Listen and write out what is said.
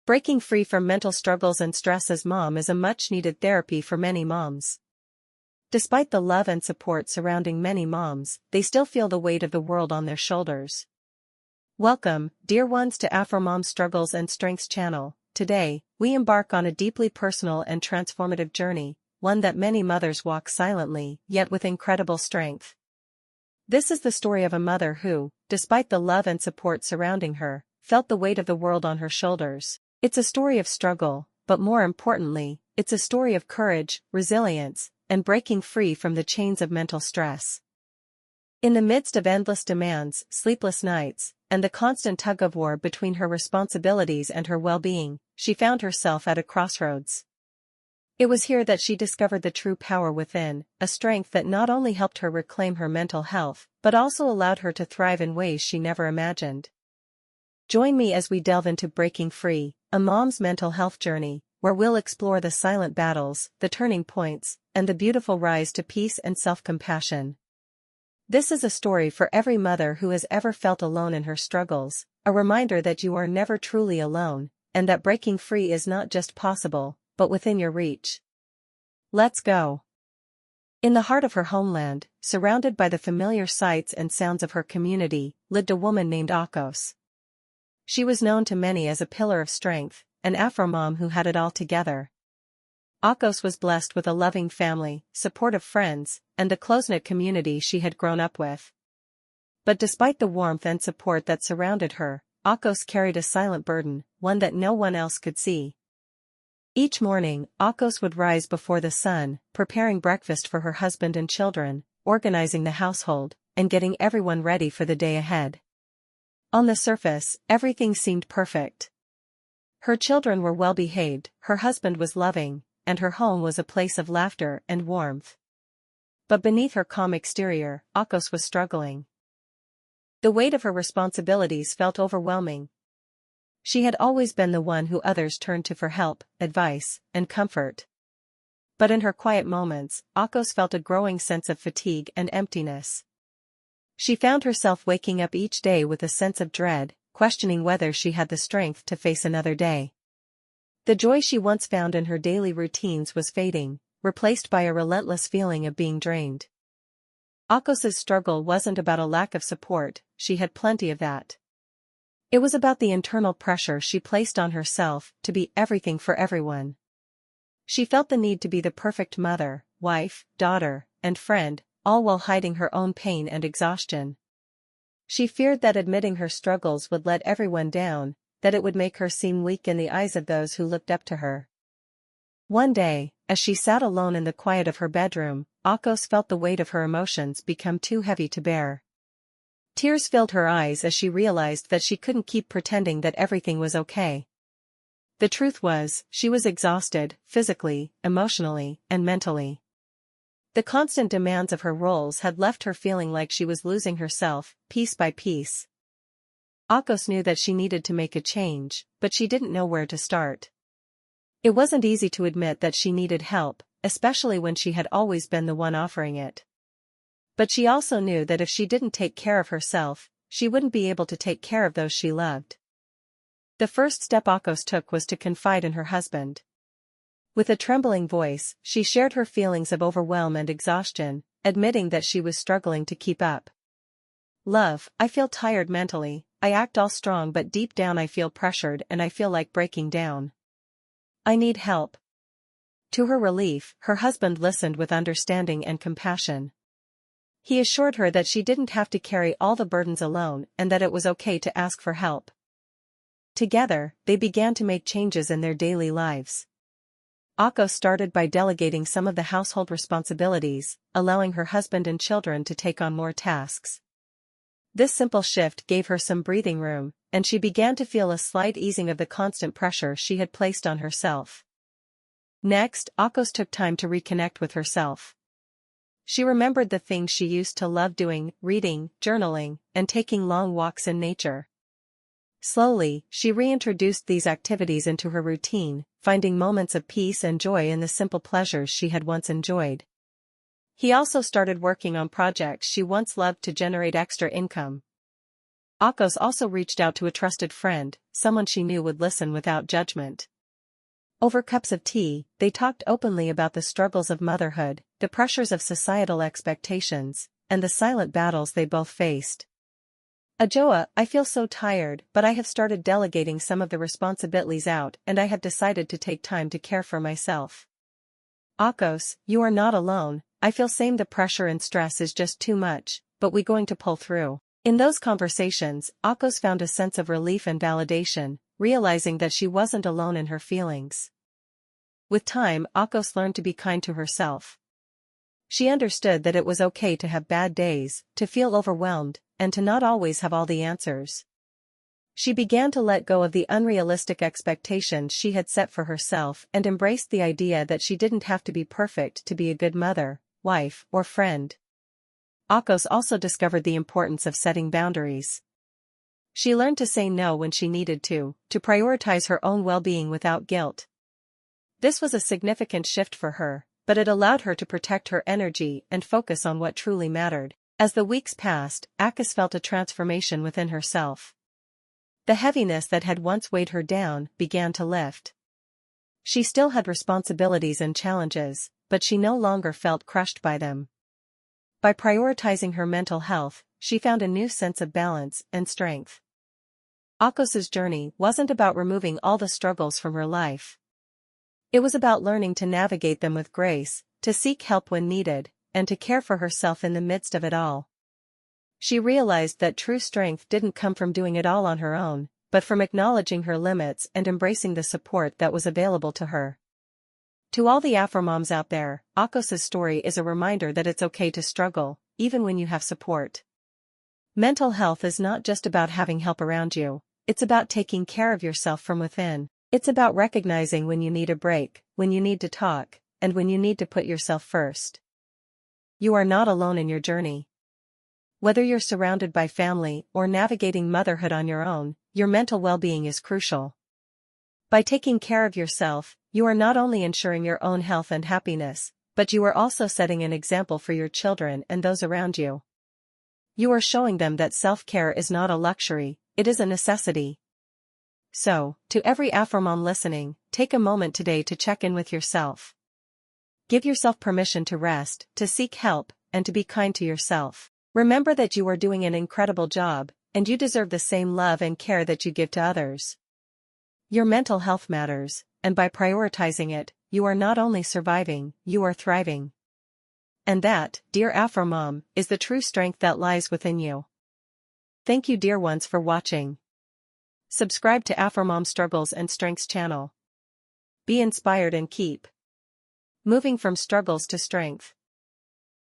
Breaking free from mental struggles and stress as mom is a much-needed therapy for many moms. Despite the love and support surrounding many moms, they still feel the weight of the world on their shoulders. Welcome, dear ones, to Afromom Struggles and Strengths channel. Today, we embark on a deeply personal and transformative journey, one that many mothers walk silently, yet with incredible strength. This is the story of a mother who, despite the love and support surrounding her, felt the weight of the world on her shoulders. It's a story of struggle, but more importantly, it's a story of courage, resilience, and breaking free from the chains of mental stress. In the midst of endless demands, sleepless nights, and the constant tug-of-war between her responsibilities and her well-being, she found herself at a crossroads. It was here that she discovered the true power within, a strength that not only helped her reclaim her mental health, but also allowed her to thrive in ways she never imagined. Join me as we delve into Breaking Free, a mom's mental health journey, where we'll explore the silent battles, the turning points, and the beautiful rise to peace and self-compassion. This is a story for every mother who has ever felt alone in her struggles, a reminder that you are never truly alone, and that breaking free is not just possible, but within your reach. Let's go. In the heart of her homeland, surrounded by the familiar sights and sounds of her community, lived a woman named Akos. She was known to many as a pillar of strength, an Afromom who had it all together. Akos was blessed with a loving family, supportive friends, and the close-knit community she had grown up with. But despite the warmth and support that surrounded her, Akos carried a silent burden, one that no one else could see. Each morning, Akos would rise before the sun, preparing breakfast for her husband and children, organizing the household, and getting everyone ready for the day ahead. On the surface, everything seemed perfect. Her children were well-behaved, her husband was loving, and her home was a place of laughter and warmth. But beneath her calm exterior, Akos was struggling. The weight of her responsibilities felt overwhelming. She had always been the one who others turned to for help, advice, and comfort. But in her quiet moments, Akos felt a growing sense of fatigue and emptiness. She found herself waking up each day with a sense of dread, questioning whether she had the strength to face another day. The joy she once found in her daily routines was fading, replaced by a relentless feeling of being drained. Akos's struggle wasn't about a lack of support, she had plenty of that. It was about the internal pressure she placed on herself to be everything for everyone. She felt the need to be the perfect mother, wife, daughter, and friend, all while hiding her own pain and exhaustion. She feared that admitting her struggles would let everyone down, that it would make her seem weak in the eyes of those who looked up to her. One day, as she sat alone in the quiet of her bedroom, Akos felt the weight of her emotions become too heavy to bear. Tears filled her eyes as she realized that she couldn't keep pretending that everything was okay. The truth was, she was exhausted, physically, emotionally, and mentally. The constant demands of her roles had left her feeling like she was losing herself, piece by piece. Akos knew that she needed to make a change, but she didn't know where to start. It wasn't easy to admit that she needed help, especially when she had always been the one offering it. But she also knew that if she didn't take care of herself, she wouldn't be able to take care of those she loved. The first step Akos took was to confide in her husband. With a trembling voice, she shared her feelings of overwhelm and exhaustion, admitting that she was struggling to keep up. "Love, I feel tired mentally, I act all strong but deep down I feel pressured and I feel like breaking down. I need help." To her relief, her husband listened with understanding and compassion. He assured her that she didn't have to carry all the burdens alone and that it was okay to ask for help. Together, they began to make changes in their daily lives. Akos started by delegating some of the household responsibilities, allowing her husband and children to take on more tasks. This simple shift gave her some breathing room, and she began to feel a slight easing of the constant pressure she had placed on herself. Next, Akos took time to reconnect with herself. She remembered the things she used to love doing, reading, journaling, and taking long walks in nature. Slowly, she reintroduced these activities into her routine, finding moments of peace and joy in the simple pleasures she had once enjoyed. He also started working on projects she once loved to generate extra income. Akos also reached out to a trusted friend, someone she knew would listen without judgment. Over cups of tea, they talked openly about the struggles of motherhood, the pressures of societal expectations, and the silent battles they both faced. Ajoa, I feel so tired, but I have started delegating some of the responsibilities out and I have decided to take time to care for myself. Akos, you are not alone, I feel same the pressure and stress is just too much, but we going to pull through. In those conversations, Akos found a sense of relief and validation, realizing that she wasn't alone in her feelings. With time, Akos learned to be kind to herself. She understood that it was okay to have bad days, to feel overwhelmed, and to not always have all the answers. She began to let go of the unrealistic expectations she had set for herself and embraced the idea that she didn't have to be perfect to be a good mother, wife, or friend. Akos also discovered the importance of setting boundaries. She learned to say no when she needed to prioritize her own well-being without guilt. This was a significant shift for her, but it allowed her to protect her energy and focus on what truly mattered. As the weeks passed, Akos felt a transformation within herself. The heaviness that had once weighed her down began to lift. She still had responsibilities and challenges, but she no longer felt crushed by them. By prioritizing her mental health, she found a new sense of balance and strength. Akos's journey wasn't about removing all the struggles from her life. It was about learning to navigate them with grace, to seek help when needed, and to care for herself in the midst of it all. She realized that true strength didn't come from doing it all on her own, but from acknowledging her limits and embracing the support that was available to her. To all the Afromoms out there, Akos's story is a reminder that it's okay to struggle, even when you have support. Mental health is not just about having help around you, it's about taking care of yourself from within. It's about recognizing when you need a break, when you need to talk, and when you need to put yourself first. You are not alone in your journey. Whether you're surrounded by family or navigating motherhood on your own, your mental well-being is crucial. By taking care of yourself, you are not only ensuring your own health and happiness, but you are also setting an example for your children and those around you. You are showing them that self-care is not a luxury, it is a necessity. So, to every Afromom listening, take a moment today to check in with yourself. Give yourself permission to rest, to seek help, and to be kind to yourself. Remember that you are doing an incredible job, and you deserve the same love and care that you give to others. Your mental health matters, and by prioritizing it, you are not only surviving, you are thriving. And that, dear Afromom, is the true strength that lies within you. Thank you, dear ones, for watching. Subscribe to Afromom Struggles and Strengths channel. Be inspired and keep moving from struggles to strength.